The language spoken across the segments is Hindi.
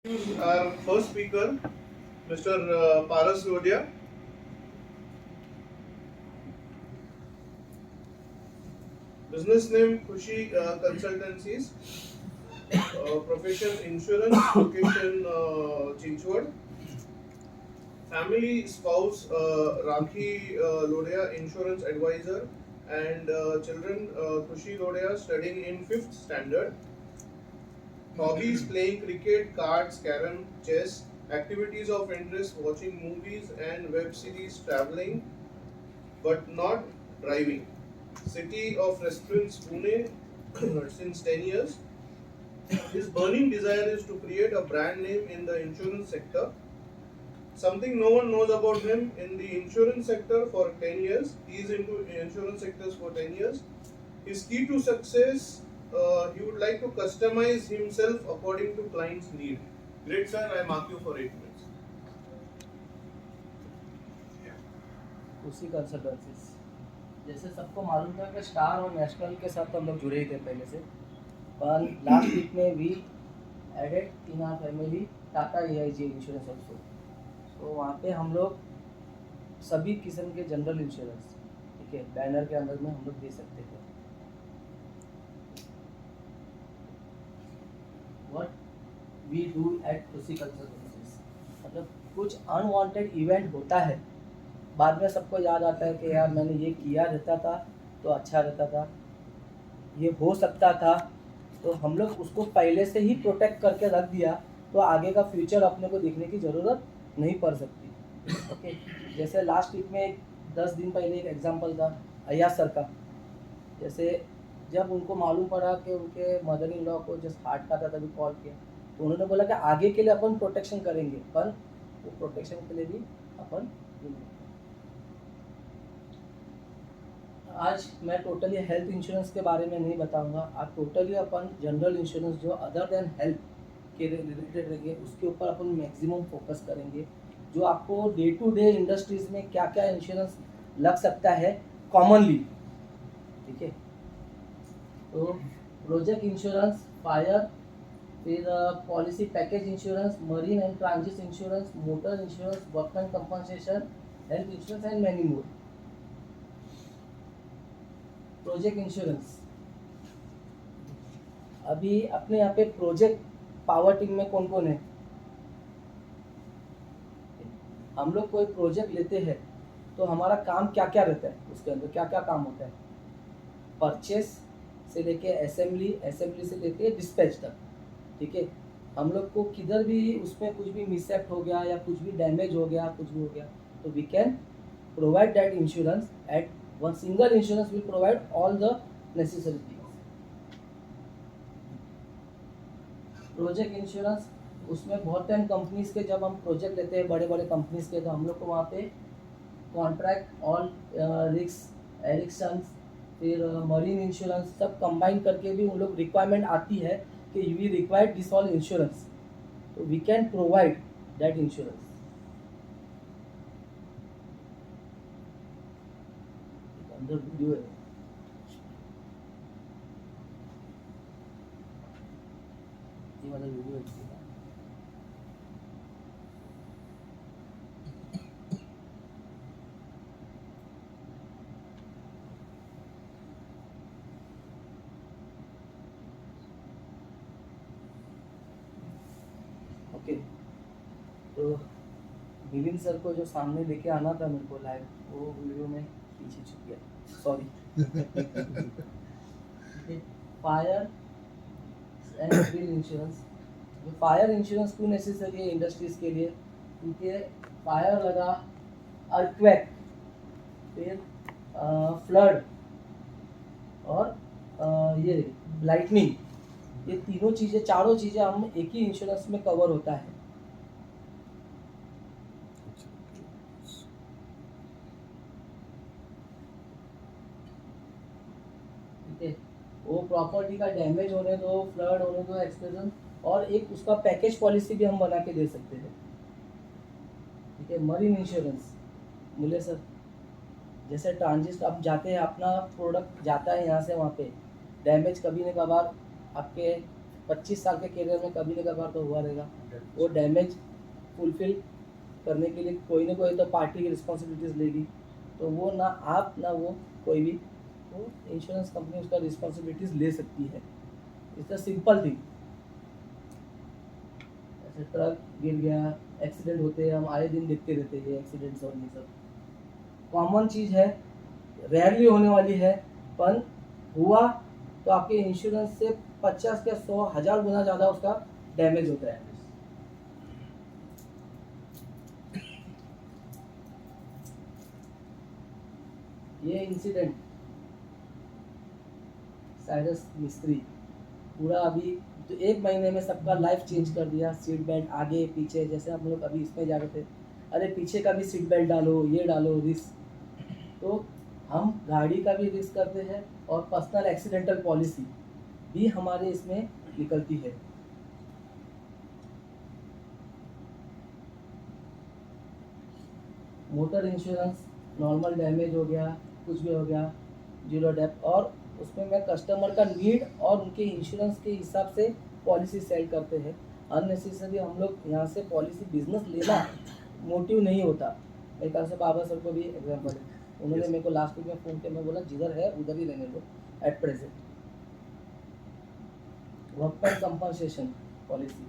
Our first speaker, Mr. Paras Rodia. Business name Khushi Consultancies. Profession insurance. Location Chinchwad. Family spouse Rakhi Lodia, insurance advisor, and children Khushi Lodia studying in 5th standard. Hobbies playing cricket, cards, carom, chess. Activities of interest watching movies and web series, traveling but not driving. City of residence Pune since 10 years. His burning desire is to create a brand name in the insurance sector. Something no one knows about him in the insurance sector for 10 years. He is into insurance sectors for 10 years. His key to success, he would like to customize himself according to client's need. Great sir, I mark you for 8 minutes. उसी कंसल्टेंसीज जैसे सबको मालूम था कि स्टार और नेशनल के साथ तो हम लोग जुड़े ही थे पहले से, पर लास्ट वीक में we added in our family Tata AIG insurance also. तो वहाँ पे हम लोग सभी किस्म के जनरल इंश्योरेंस, ठीक है, बैनर के अंदर में हम लोग दे सकते थे। व्हाट वी डू एट उसी कंसल्टेंसीज, मतलब कुछ अनवांटेड इवेंट होता है, बाद में सबको याद आता है कि यार मैंने ये किया रहता था तो अच्छा रहता था, ये हो सकता था, तो हम लोग उसको पहले से ही प्रोटेक्ट करके रख दिया तो आगे का फ्यूचर अपने को देखने की ज़रूरत नहीं पड़ सकती। ओके, जैसे लास्ट वीक में 10 दिन पहले एक एग्जांपल था अय्याज सर का। जैसे जब उनको मालूम पड़ा कि उनके मदर इन लॉ को जस्ट हार्ट का था, तभी कॉल किया, तो उन्होंने बोला कि आगे के लिए अपन प्रोटेक्शन करेंगे, पर वो प्रोटेक्शन के लिए भी अपन आज मैं टोटली हेल्थ इंश्योरेंस के बारे में नहीं बताऊंगा। आज टोटली अपन जनरल इंश्योरेंस जो अदर देन हेल्थ के रिलेटेड रहेंगे उसके ऊपर अपन मैक्सिमम फोकस करेंगे, जो आपको डे टू डे इंडस्ट्रीज में क्या क्या इंश्योरेंस लग सकता है कॉमनली, ठीक है। तो प्रोजेक्ट इंश्योरेंस, फायर, फिर policy package insurance, marine and transit insurance, motor insurance, workman compensation, health insurance and many more. Project insurance, अभी अपने यहाँ पे प्रोजेक्ट पावर टीम में कौन कौन है? हम लोग कोई प्रोजेक्ट लेते हैं तो हमारा काम क्या क्या रहता है, उसके अंदर क्या क्या काम होता है? परचेस से लेके असेंबली, असेंबली से लेके डिस्पैच तक, ठीक है। हम लोग को किधर भी उसमें कुछ भी मिसएप्ट हो गया या कुछ भी डैमेज हो गया, कुछ भी हो गया, तो we can provide that insurance at one single insurance will provide all the necessary things. Project insurance, उसमें बहुत टाइम कंपनीज के जब हम प्रोजेक्ट लेते हैं बड़े बड़े कंपनीज के, तो हम लोग को वहाँ पे कॉन्ट्रैक्ट ऑल रिस्क, एरिक्सन, फिर मरीन इंश्योरेंस सब कंबाइन करके भी उन लोग रिक्वायरमेंट आती है कि we required this all insurance, तो we can provide that insurance. अंदर वीडियो है, ये वाला वीडियो है। ओके, तो मिलिंद सर को जो सामने लेके आना था मेरे को लाइव, वो वीडियो में पीछे छुप गया, sorry. Fire and civil insurance, जो फायर इंश्योरेंस क्यों नेसेसरी है इंडस्ट्रीज के लिए? क्योंकि फायर लगा, अर्थक्वेक, फिर फ्लड और ये लाइटनिंग, ये तीनों चीज़ें, चारों चीज़ें हम एक ही इंश्योरेंस में कवर होता है। वो प्रॉपर्टी का डैमेज होने दो, फ्लड होने दो, एक्सप्लोजन, और एक उसका पैकेज पॉलिसी भी हम बना के दे सकते हैं, ठीक है। मरीन इंश्योरेंस, मिले सर, जैसे ट्रांजिट आप जाते हैं, अपना प्रोडक्ट जाता है यहाँ से वहाँ पे, डैमेज कभी न कभार आपके 25 साल के करियर में कभी न कभार तो हुआ रहेगा। वो डैमेज फुलफिल करने के लिए कोई ना कोई तो पार्टी की रिस्पॉन्सिबिलिटीज़ लेगी, तो वो ना आप ना वो कोई भी, वो इंश्योरेंस कंपनी उसका रिस्पॉन्सिबिलिटीज़ ले सकती है। It's a simple thing. ऐसे ट्रक गिर गया, एक्सीडेंट होते हैं, हम आए दिन देखते रहते हैं ये एक्सीडेंट्स और ये सब कॉमन चीज़ है, रेयरली होने वाली है, पर हुआ तो आपके इंश्योरेंस से 50 या 100 हज़ार गुना ज़्यादा उसका डैमेज होता है। ये इंसिडेंट साइरस मिस्त्री पूरा अभी तो 1 महीने में सबका लाइफ चेंज कर दिया। सीट बेल्ट आगे पीछे, जैसे हम लोग अभी इसमें जा रहे थे, अरे पीछे का भी सीट बेल्ट डालो, ये डालो रिस्क। तो हम गाड़ी का भी रिस्क करते हैं और पर्सनल एक्सीडेंटल पॉलिसी भी हमारे इसमें निकलती है। मोटर इंश्योरेंस, नॉर्मल डैमेज हो गया, कुछ भी हो गया, जीरो डेप्थ, और उसमें मैं कस्टमर का नीड और उनके इंश्योरेंस के हिसाब से पॉलिसी सेल करते हैं। अननेसेसरी हम लोग यहाँ से पॉलिसी बिजनेस लेना मोटिव नहीं होता। मेरे ख्याल से बाबा सर को भी एग्जाम्पल है, उन्होंने मेरे को लास्ट वीक में फ़ोन किया, मैं बोला जिधर है उधर ही लेने लो at present. Workman compensation policy,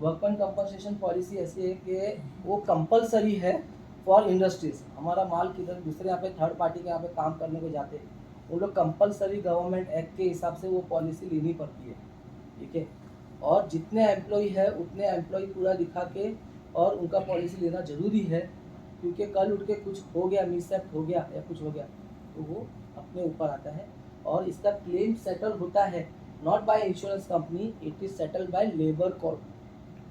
workman compensation policy ऐसी है कि वो कंपलसरी है फॉर इंडस्ट्रीज। हमारा माल किधर दूसरे यहाँ पे थर्ड पार्टी के यहाँ पे काम करने को जाते हैं, वो लोग कंपलसरी गवर्नमेंट एक्ट के हिसाब से वो पॉलिसी लेनी पड़ती है, ठीक है। और जितने एम्प्लॉय है उतने एम्प्लॉय पूरा दिखा के और उनका पॉलिसी लेना ज़रूरी है, क्योंकि कल उठ के कुछ हो गया, मिसएप हो गया या कुछ हो गया तो वो अपने ऊपर आता है। और इसका क्लेम सेटल होता है not by insurance company, it is settle by labour court.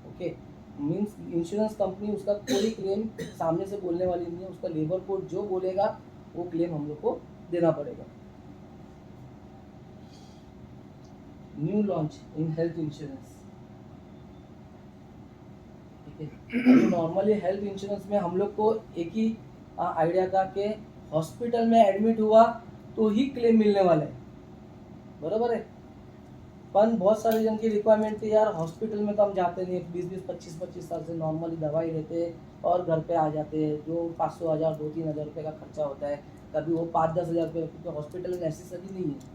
Okay, means insurance company उसका कोई क्लेम सामने से बोलने वाली नहीं है, उसका लेबर कोर्ट जो बोलेगा वो क्लेम हम लोग को देना पड़ेगा। New launch in health insurance, ठीक है। नॉर्मली हेल्थ इंश्योरेंस में हम लोग को एक ही आइडिया था कि हॉस्पिटल में एडमिट हुआ तो ही क्लेम मिलने वाला है, बराबर है। पर बहुत सारे जन की रिक्वायरमेंट थी यार, हॉस्पिटल में तो हम जाते नहीं, 20-25 साल से नॉर्मली दवाई लेते हैं और घर पे आ जाते हैं, जो 500 हज़ार 2-3 हज़ार रुपये का खर्चा होता है, कभी वो 5-10 हज़ार रुपये, क्योंकि हॉस्पिटल में नेसेसरी नहीं है।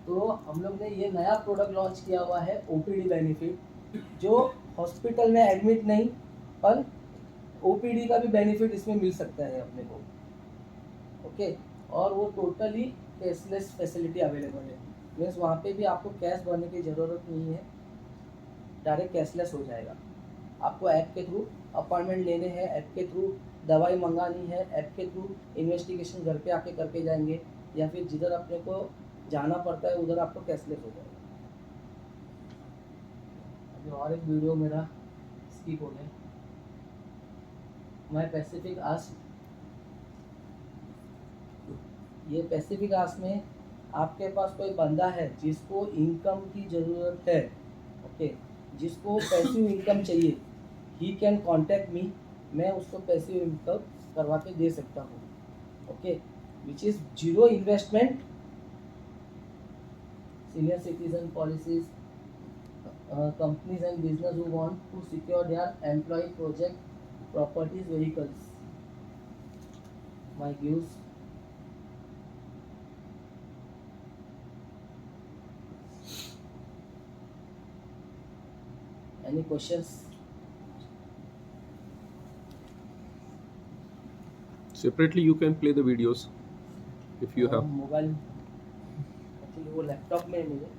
तो हम लोग ने ये नया प्रोडक्ट लॉन्च किया हुआ है ओपीडी बेनिफिट, जो हॉस्पिटल में एडमिट नहीं पर ओपीडी का भी बेनिफिट इसमें मिल सकता है अपने को, ओके। और वो टोटली कैशलेस फैसिलिटी अवेलेबल है, मीन्स वहाँ पे भी आपको कैश भरने की ज़रूरत नहीं है, डायरेक्ट कैशलेस हो जाएगा। आपको ऐप के थ्रू अपॉइंटमेंट लेने हैं, ऐप के थ्रू दवाई मंगानी है, ऐप के थ्रू इन्वेस्टिगेशन घर पे आके करके जाएंगे, या फिर जिधर अपने को जाना पड़ता है उधर आपको कैशलेस हो जाएगा। अभी और एक वीडियो मेरा स्किप हो गया, माय पैसिफिक आस्क। ये पैसिफिक आस्क में आपके पास कोई बंदा है जिसको इनकम की ज़रूरत है, ओके, जिसको पैसिव इनकम चाहिए, ही कैन कॉन्टैक्ट मी, मैं उसको पैसिव इनकम करवा के दे सकता हूँ, okay, which is zero investment, senior citizen policies, companies and business who want to secure their employee project properties vehicles. My views. Any questions? Separately, you can play the videos if you have. Mobile actually वो लैपटॉप में है मेरे,